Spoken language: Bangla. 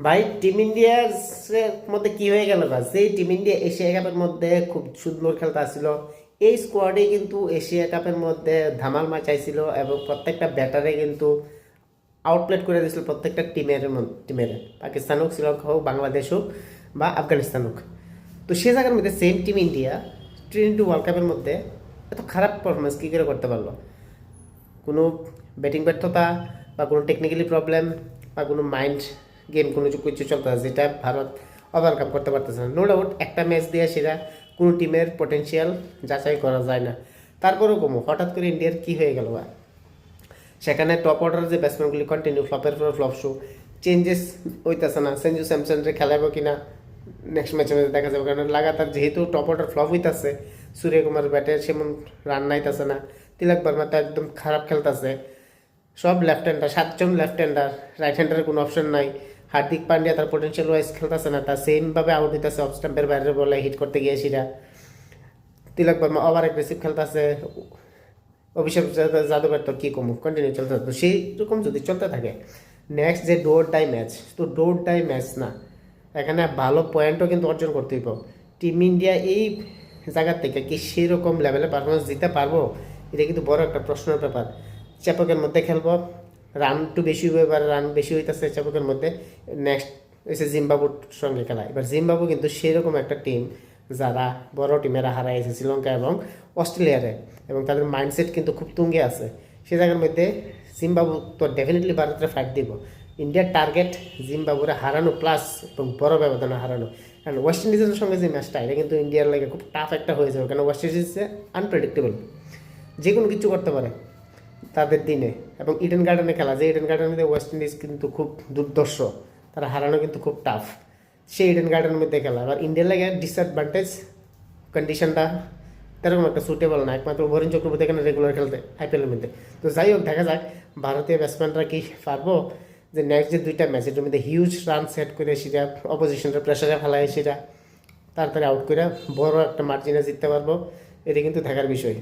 ভাই টিম ইন্ডিয়ার মধ্যে কি হয়ে গেল? ভাই সেই টিম ইন্ডিয়া এশিয়া কাপের মধ্যে খুব সুন্দর খেলতে আসছিল। এই স্কোয়াডে কিন্তু এশিয়া কাপের মধ্যে ধামাল মাচাইছিল এবং প্রত্যেকটা ব্যাটারে কিন্তু আউটলেট করে দিয়েছিল প্রত্যেকটা টিমের পাকিস্তান হোক, শ্রীলঙ্কা হোক, বাংলাদেশ হোক বা আফগানিস্তান হোক। তো সে জায়গার মধ্যে সেম টিম ইন্ডিয়া টি-20 ওয়ার্ল্ড কাপের মধ্যে এত খারাপ পারফরমেন্স কী করে করতে পারলো? কোনো ব্যাটিং ব্যর্থতা বা কোনো টেকনিক্যালি প্রবলেম বা কোনো মাইন্ড গেম কোনো কিছু চলতেছে যেটা ভারত ওভারকাম করতে পারতেছে না। নো ডাউট একটা ম্যাচ দিয়ে সেটা কোনো টিমের পটেনশিয়াল যাচাই করা যায় না। তারপরেও কমো হঠাৎ করে ইন্ডিয়ার কী হয়ে গেল? বা সেখানে টপ অর্ডার যে ব্যাটসম্যানগুলি কন্টিনিউ ফ্লপের পর ফ্লপ শো, চেঞ্জেস হইতেছে না। সঞ্জু স্যামসনরে খেলাবো কিনা নেক্সট ম্যাচে দেখা যাবে, কারণ লাগাতার যেহেতু টপ অর্ডার ফ্লপ হইতেছে, সূর্যকুমার ব্যাটে সেমন রান নাইতেছে না, তিলক বর্মা তো একদম খারাপ খেলতেছে, সব লেফট হ্যান্ডার, 7জন লেফট হ্যান্ডার, রাইট হ্যান্ডারের কোনো অপশন নাই। হার্দিক পান্ডিয়া তার পোটেনশিয়াল ওয়াইজ খেলতেছে না, তার সেমভাবে আউট হইতেছে অফ স্টাম্পের বাইরের বলে হিট করতে গিয়ে সেটা। তিলক বর্মা ওভার অ্যাগ্রেসিভ খেলতেছে, অভিষেক যাদবের তো কী কমু কন্টিনিউ চলতে থাকতো। সেই রকম যদি চলতে থাকে নেক্সট যে ডোর ডাই ম্যাচ, তো ডোর ডাই ম্যাচ না, এখানে ভালো পয়েন্টও কিন্তু অর্জন করতে হইব। টিম ইন্ডিয়া এই জায়গার থেকে কি সেরকম লেভেলে পারফরমেন্স দিতে পারবো? এটা কিন্তু বড় একটা প্রশ্নের ব্যাপার। চেপকের মধ্যে খেলবো, রান একটু বেশি হবে, এবার রান বেশি হইতেছে চেপকের মধ্যে। নেক্সট এসে জিম্বাবুর সঙ্গে খেলা, এবার জিম্বাবু কিন্তু সেরকম একটা টিম যারা বড় টিমেরা হারাইছে শ্রীলঙ্কা এবং অস্ট্রেলিয়ারে, এবং তাদের মাইন্ডসেট কিন্তু খুব তুঙ্গে আছে। সে জায়গার মধ্যে জিম্বাবু তো ডেফিনেটলি ভারতের ফাইট দিব। ইন্ডিয়ার টার্গেট জিম্বাবুরে হারানো প্লাস এবং বড় ব্যবধানে হারানো। কারণ ওয়েস্ট ইন্ডিজের সঙ্গে যে ম্যাচটা, এটা কিন্তু ইন্ডিয়ার লাগে খুব টাফ একটা হয়ে যাবে, কারণ ওয়েস্ট ইন্ডিজ আনপ্রেডিক্টেবল, যে কোনো কিছু করতে পারে তাদের দিনে। এবং ইডেন গার্ডেনে খেলা, যে ইডেন গার্ডেনের মধ্যে ওয়েস্ট ইন্ডিজ কিন্তু খুব দুর্দর্শ, তারা হারানো কিন্তু খুব টাফ। সেই ইডেন গার্ডেনের মধ্যে খেলা, এবার ইন্ডিয়ার লাগে ডিসঅ্যাডভান্টেজ কন্ডিশনটা তেরকম একটা সুটেবল না, একমাত্র বরুণ চক্রবর্তী এখানে রেগুলার খেলতে আইপিএলের মধ্যে। তো যাই হোক, দেখা যাক ভারতীয় ব্যাটসম্যানরা কি পারবো যে নেক্সট যে দুইটা ম্যাচ এটার মধ্যে হিউজ রান সেট করে সেটা অপোজিশনের প্রেশারে ফেলায় সেটা তাড়াতাড়ি আউট করে বড় একটা মার্জিনে জিততে পারবো। এটা কিন্তু দেখার বিষয়।